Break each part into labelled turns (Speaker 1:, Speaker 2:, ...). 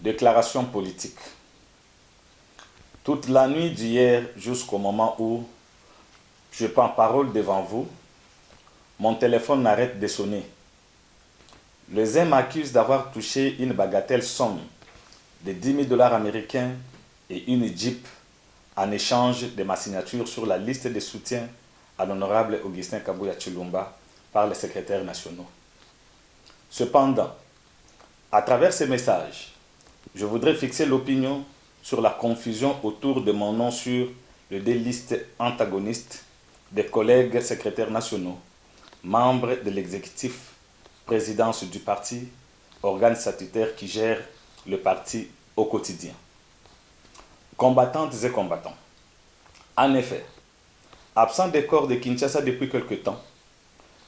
Speaker 1: Déclaration politique. Toute la nuit d'hier jusqu'au moment où je prends parole devant vous, mon téléphone n'arrête de sonner. Les uns m'accusent d'avoir touché une bagatelle somme de 10 000 $ américains et une Jeep en échange de ma signature sur la liste de soutien à l'honorable Augustin Kabuya Tshilomba par les secrétaires nationaux. Cependant, à travers ces messages, je voudrais fixer l'opinion sur la confusion autour de mon nom sur le deux listes antagonistes des collègues secrétaires nationaux, membres de l'exécutif, présidence du parti, organe statutaire qui gère le parti au quotidien. Combattantes et combattants. En effet, absent des corps de Kinshasa depuis quelque temps,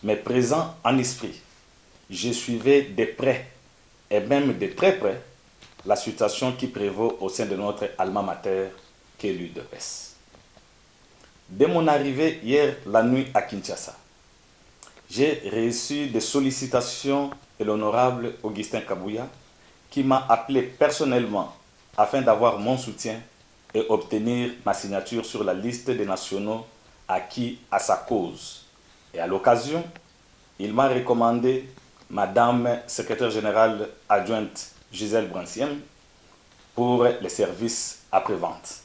Speaker 1: mais présent en esprit, je suivais de près, et même de très près, la situation qui prévaut au sein de notre alma mater, qu'est l'UDPS. Dès mon arrivée hier la nuit à Kinshasa, j'ai reçu des sollicitations de l'honorable Augustin Kabuya qui m'a appelé personnellement afin d'avoir mon soutien et obtenir ma signature sur la liste des nationaux acquis à sa cause. Et à l'occasion, il m'a recommandé Madame secrétaire générale adjointe Gisèle Bransiem pour les services après-vente.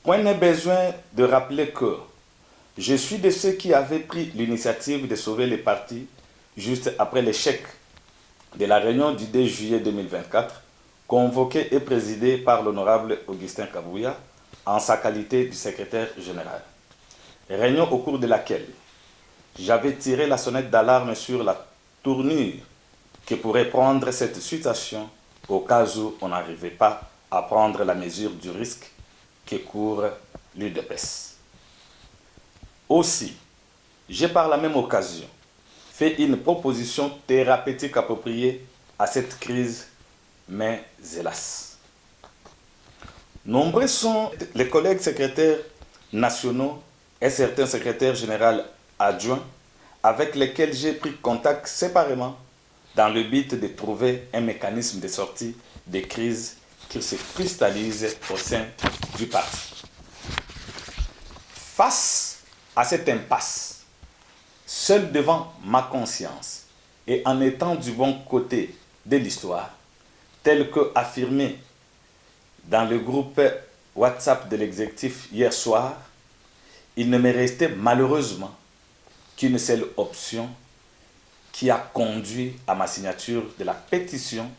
Speaker 1: Point n'est besoin de rappeler que je suis de ceux qui avaient pris l'initiative de sauver les partis juste après l'échec de la réunion du 2 juillet 2024, convoquée et présidée par l'honorable Augustin Kabuya en sa qualité de secrétaire général. Réunion au cours de laquelle j'avais tiré la sonnette d'alarme sur la tournure que pourrait prendre cette situation au cas où on n'arrivait pas à prendre la mesure du risque que court l'UDPS. Aussi, j'ai par la même occasion fait une proposition thérapeutique appropriée à cette crise, mais hélas. Nombreux sont les collègues secrétaires nationaux et certains secrétaires généraux adjoints avec lesquels j'ai pris contact séparément dans le but de trouver un mécanisme de sortie des crises qui se cristallisent au sein du parti. Face à cette impasse, seul devant ma conscience et en étant du bon côté de l'histoire, tel que affirmé dans le groupe WhatsApp de l'exécutif hier soir, il ne me restait malheureusement qu'une seule option qui a conduit à ma signature de la pétition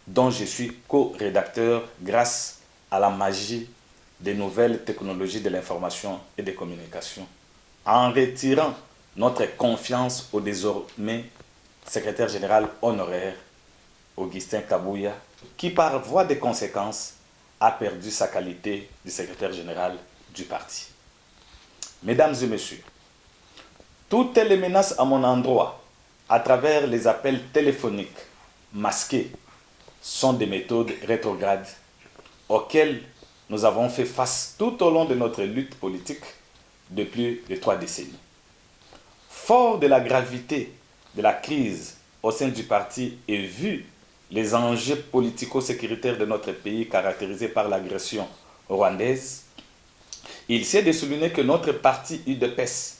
Speaker 1: dont je suis co-rédacteur grâce à la magie des nouvelles technologies de l'information et des communications, en retirant notre confiance au désormais secrétaire général honoraire Augustin Kabuya, qui par voie de conséquence a perdu sa qualité de secrétaire général du parti. Mesdames et messieurs, toutes les menaces à mon endroit, à travers les appels téléphoniques masqués, sont des méthodes rétrogrades auxquelles nous avons fait face tout au long de notre lutte politique depuis les 3 décennies. Fort de la gravité de la crise au sein du parti et vu les enjeux politico-sécuritaires de notre pays caractérisés par l'agression rwandaise, il s'est de souligner que notre parti UDPS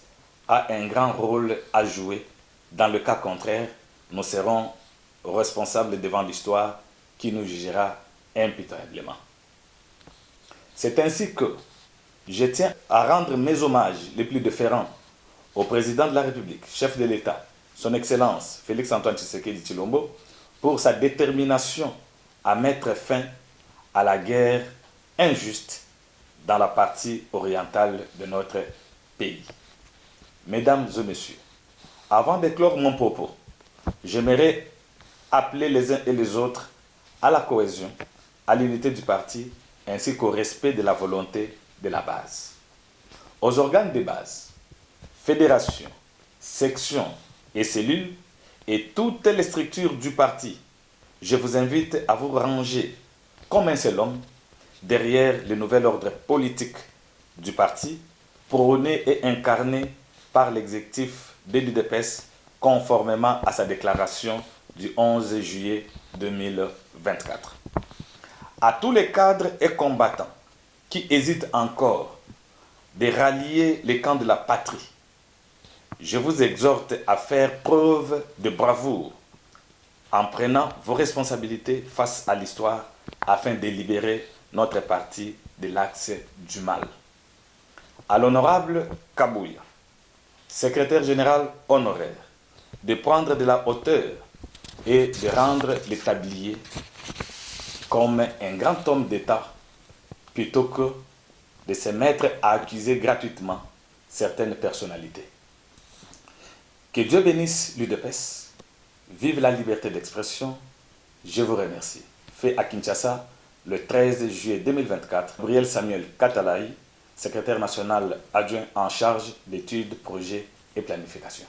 Speaker 1: a un grand rôle à jouer. Dans le cas contraire, nous serons responsables devant l'histoire qui nous jugera impitoyablement. C'est ainsi que je tiens à rendre mes hommages les plus déférents au président de la République, chef de l'État, son Excellence Félix-Antoine Tshisekedi Tshilombo, pour sa détermination à mettre fin à la guerre injuste dans la partie orientale de notre pays. Mesdames et messieurs, avant d'éclore mon propos, j'aimerais appeler les uns et les autres à la cohésion, à l'unité du parti, ainsi qu'au respect de la volonté de la base. Aux organes de base, fédérations, sections et cellules, et toutes les structures du parti, je vous invite à vous ranger comme un seul homme derrière le nouvel ordre politique du parti, prôné et incarné par l'exécutif de l'UDPS conformément à sa déclaration du 11 juillet 2024. À tous les cadres et combattants qui hésitent encore de rallier les camps de la patrie, je vous exhorte à faire preuve de bravoure en prenant vos responsabilités face à l'histoire afin de libérer notre parti de l'axe du mal. À l'honorable Kabouya, secrétaire général honoraire, de prendre de la hauteur et de rendre le tablier comme un grand homme d'État plutôt que de se mettre à accuser gratuitement certaines personnalités. Que Dieu bénisse l'UDPS. Vive la liberté d'expression. Je vous remercie. Fait à Kinshasa le 13 juillet 2024, Gabriel Samuel Katalaï, secrétaire national adjoint en charge d'études, projets et planification.